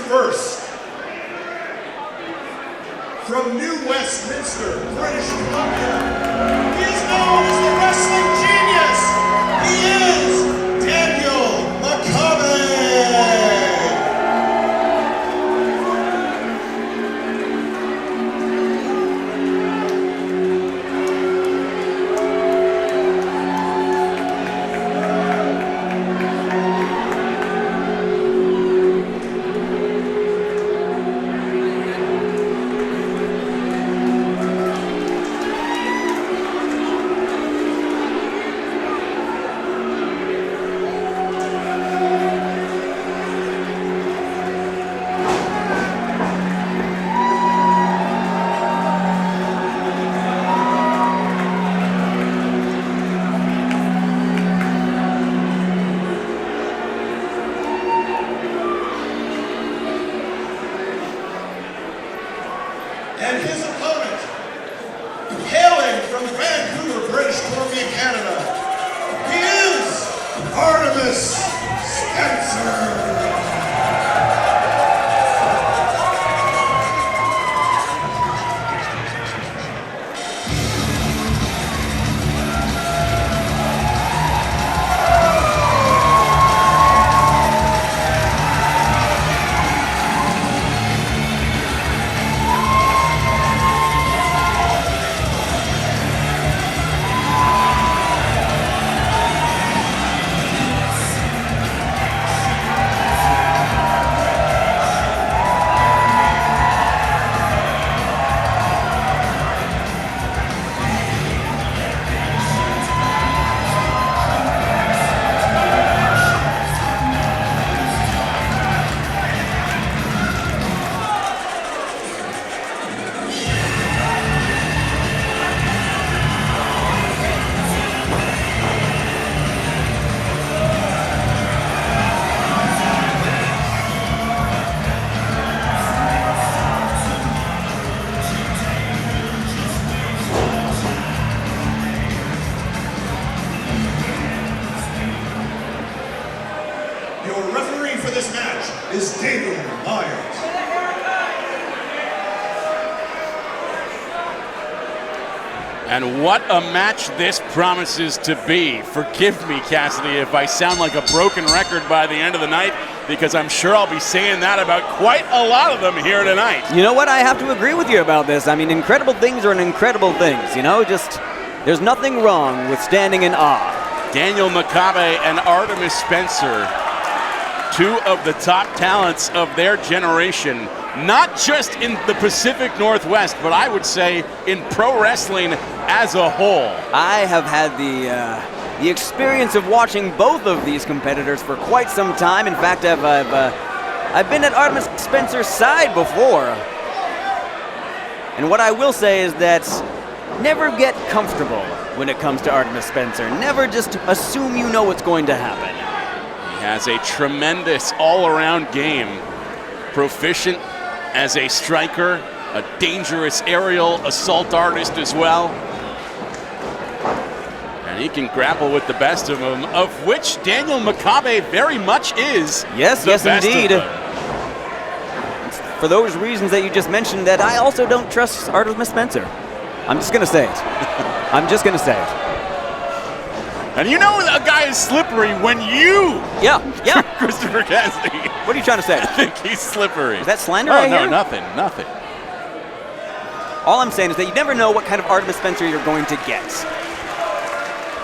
first, from New Westminster, British Columbia, he is known as the wrestling genius. He is Daniel Makabe. And his opponent, hailing from Vancouver, British Columbia, Canada, he is Artemis Spencer. Your referee for this match is David Myers. And what a match this promises to be. Forgive me, Cassidy, if I sound like a broken record by the end of the night, because I'm sure I'll be saying that about quite a lot of them here tonight. You know what? I have to agree with you about this. I mean, incredible things are incredible things, you know? Just, there's nothing wrong with standing in awe. Daniel Makabe and Artemis Spencer, two of the top talents of their generation, not just in the Pacific Northwest, but I would say in pro wrestling as a whole. I have had the experience of watching both of these competitors for quite some time. In fact, I've been at Artemis Spencer's side before. And what I will say is that never get comfortable when it comes to Artemis Spencer. Never just assume you know what's going to happen. He has a tremendous all-around game. Proficient as a striker, a dangerous aerial assault artist as well. And he can grapple with the best of them, of which Daniel Makabe very much is. Yes, yes, indeed. For those reasons that you just mentioned, that I also don't trust Artemis Spencer. I'm just going to say it. I'm just going to say it. And you know a guy is slippery when you... Yeah. Christopher Cassidy. What are you trying to say? I think he's slippery. Is that slander? Oh, no, nothing. All I'm saying is that you never know what kind of Artemis Spencer you're going to get.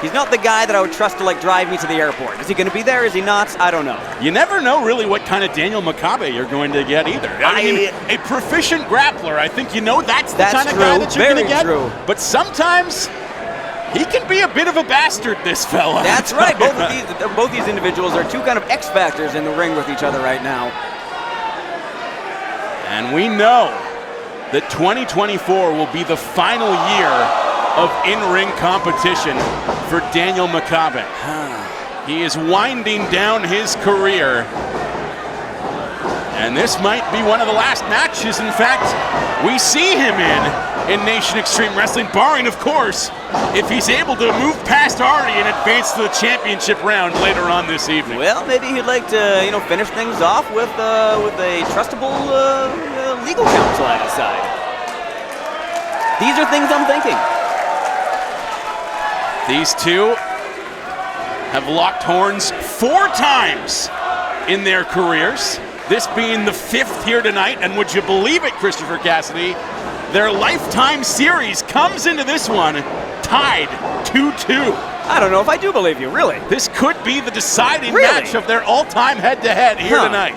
He's not the guy that I would trust to, like, drive me to the airport. Is he going to be there? Is he not? I don't know. You never know really what kind of Daniel Makabe you're going to get either. I mean, a proficient grappler, I think you know that's the kind of guy that you're going to get. True. But sometimes he can be a bit of a bastard, this fella. That's right. Both these individuals are two kind of X factors in the ring with each other right now. And we know that 2024 will be the final year of in-ring competition for Daniel Makabe. He is winding down his career. And this might be one of the last matches, in fact, we see him in Nation Extreme Wrestling, barring, of course, if he's able to move past Artie and advance to the championship round later on this evening. Well, maybe he'd like to, finish things off with a trustable legal counsel at his side. These are things I'm thinking. These two have locked horns 4 times in their careers, this being the 5th here tonight, and would you believe it, Christopher Cassidy, their lifetime series comes into this one tied 2-2. I don't know if I do believe you, really. This could be the deciding Really? match of their all-time head-to-head here tonight.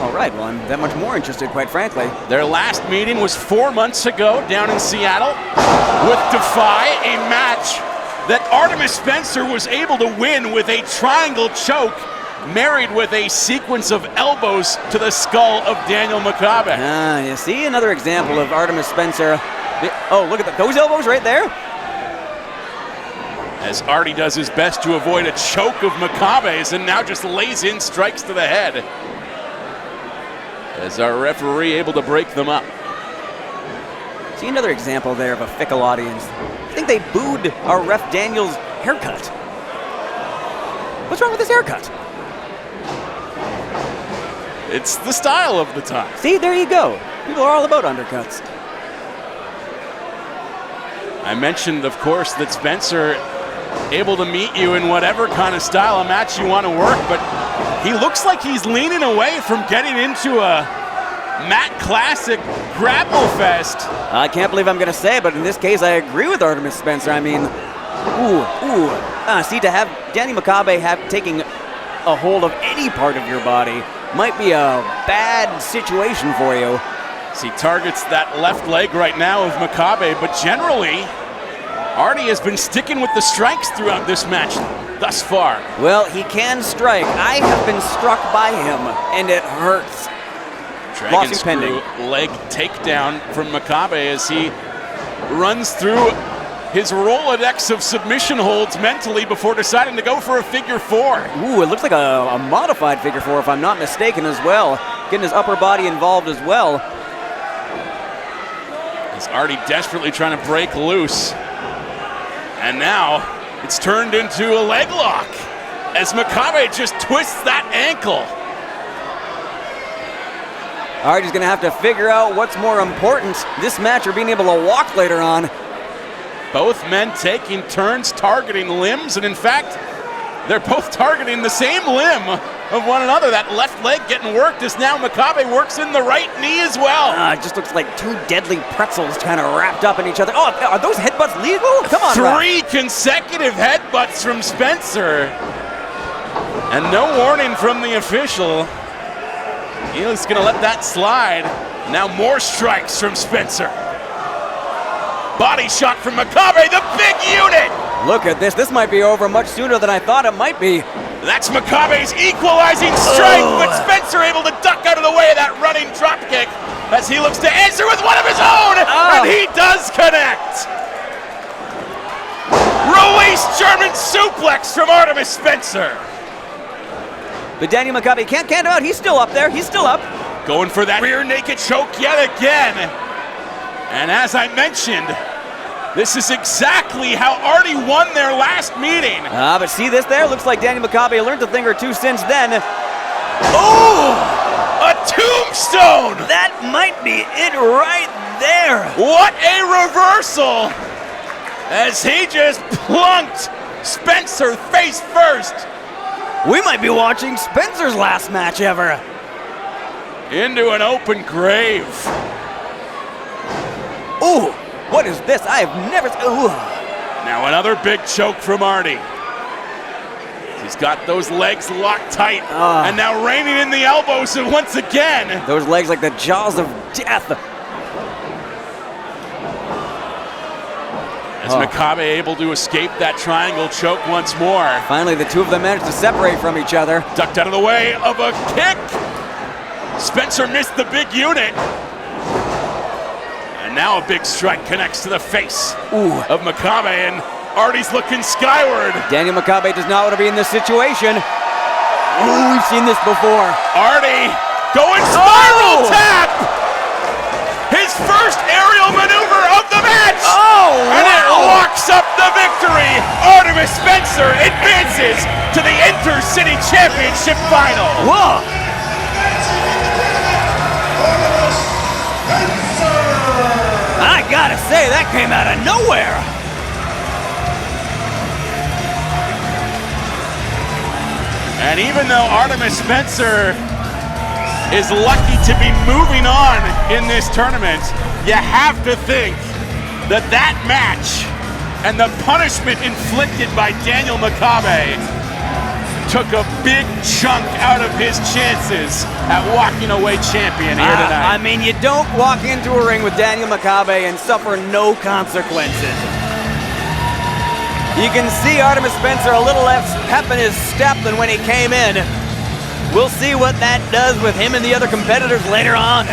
All right, well, I'm that much more interested, quite frankly. Their last meeting was 4 months ago down in Seattle with Defy, a match that Artemis Spencer was able to win with a triangle choke married with a sequence of elbows to the skull of Daniel Makabe. You see, another example of Artemis Spencer. Oh, look at those elbows right there. As Artie does his best to avoid a choke of Makabe's and now just lays in strikes to the head. As our referee able to break them up. See, another example there of a fickle audience. I think they booed our ref Daniel's haircut. What's wrong with his haircut? It's the style of the time. See, there you go. People are all about undercuts. I mentioned, of course, that Spencer able to meet you in whatever kind of style of match you want to work, but he looks like he's leaning away from getting into a Matt Classic grapple fest. I can't believe I'm going to say it, but in this case, I agree with Artemis Spencer. I mean, see, to have Danny Makabe taking a hold of any part of your body might be a bad situation for you. He targets that left leg right now of Makabe, but generally, Artie has been sticking with the strikes throughout this match thus far. Well, he can strike. I have been struck by him, and it hurts. Dragon screw leg takedown from Makabe as he runs through his Rolodex of submission holds mentally before deciding to go for a figure 4. Ooh, it looks like a modified figure 4 if I'm not mistaken as well. Getting his upper body involved as well. As Artie desperately trying to break loose. And now it's turned into a leg lock as Makabe just twists that ankle. Artie's gonna have to figure out what's more important, this match or being able to walk later on. Both men taking turns targeting limbs, and in fact, they're both targeting the same limb of one another. That left leg getting worked as now Makabe works in the right knee as well. It just looks like 2 deadly pretzels kind of wrapped up in each other. Oh, are those headbutts legal? Come on, 3 consecutive headbutts from Spencer. And no warning from the official. He's gonna let that slide. Now more strikes from Spencer. Body shot from Makabe, the big unit! Look at this. This might be over much sooner than I thought it might be. That's Makabe's equalizing strike, but Spencer able to duck out of the way of that running dropkick as he looks to answer with one of his own, and he does connect! Release German suplex from Artemis Spencer. But Danny Makabe can't count him out. He's still up there. He's still up. Going for that rear naked choke yet again. And as I mentioned, this is exactly how Artie won their last meeting. But see this there? Looks like Danny Makabe learned a thing or two since then. Oh! A tombstone! That might be it right there. What a reversal! As he just plunked Spencer face first. We might be watching Spencer's last match ever. Into an open grave. Ooh, what is this? I have never... Ooh. Now another big choke from Artie. He's got those legs locked tight, and now reining in the elbows once again. Those legs like the jaws of death. As Makabe able to escape that triangle choke once more. Finally, the two of them managed to separate from each other. Ducked out of the way of a kick. Spencer missed the big unit. And now a big strike connects to the face of Makabe, and Artie's looking skyward. Daniel Makabe does not want to be in this situation. Ooh, we've seen this before. Artie Going spiral tap! His first aerial maneuver of the match! Oh, And it wow. locks up the victory! Artemis Spencer advances to the Intercity Championship final! Whoa. I gotta say, that came out of nowhere. And even though Artemis Spencer is lucky to be moving on in this tournament, you have to think that that match and the punishment inflicted by Daniel Makabe took a big chunk out of his chances at walking away champion here tonight. I mean, you don't walk into a ring with Daniel Makabe and suffer no consequences. You can see Artemis Spencer a little less pep in his step than when he came in. We'll see what that does with him and the other competitors later on.